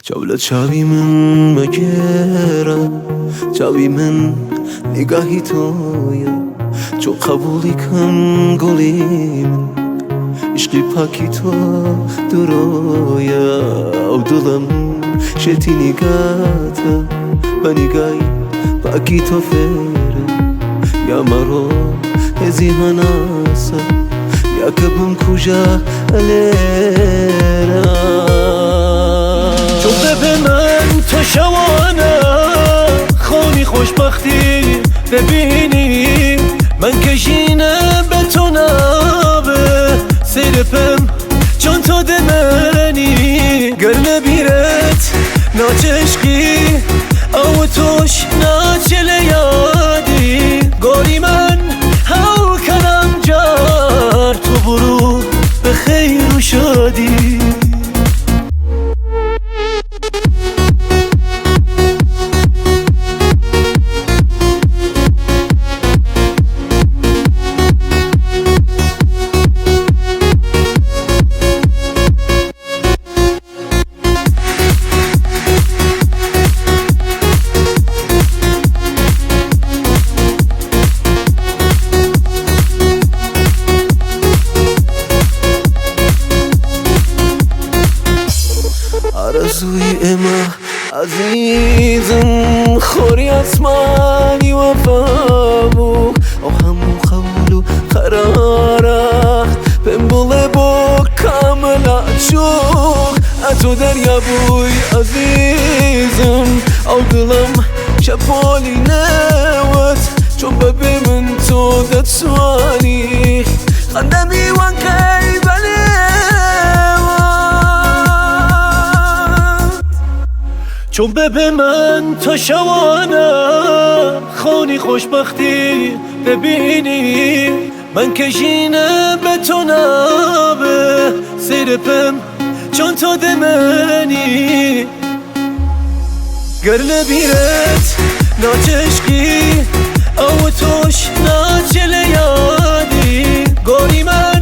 جولة چاوی من مگرم چاوی من نگاهی تویا چو قبولی کن گلی من عشقی پاکی تو درویا او دلم شتی نگاهتا و نگاهی پاکی تو فره یا مرو هزی هناسا یا کبم کجا الیرم چون به من تو شوانه خونی خوشبختی ببینی من کشینه به تو نبه سرپم چون تو دمنی گرنه بیرت ناچشقی او توش ناچل یادی گوری من هاو کنم جار تو برو به خیر و شادی آرزوی اما عزیزم خوری اسمانی وفامو او همو قولو قراره بمبله با کاملا چوک اتو دریا بوی عزیزم او دلم شپالی نوت چون ببی من تو دتسوانی خندمی وان کی بلی چون به من تا شوانه خونی خوشبختی ببینی من کشینه به تو نبه سرپم چون تو دمنی گرنه بیرت ناچشقی او توش ناچل یادی گوری من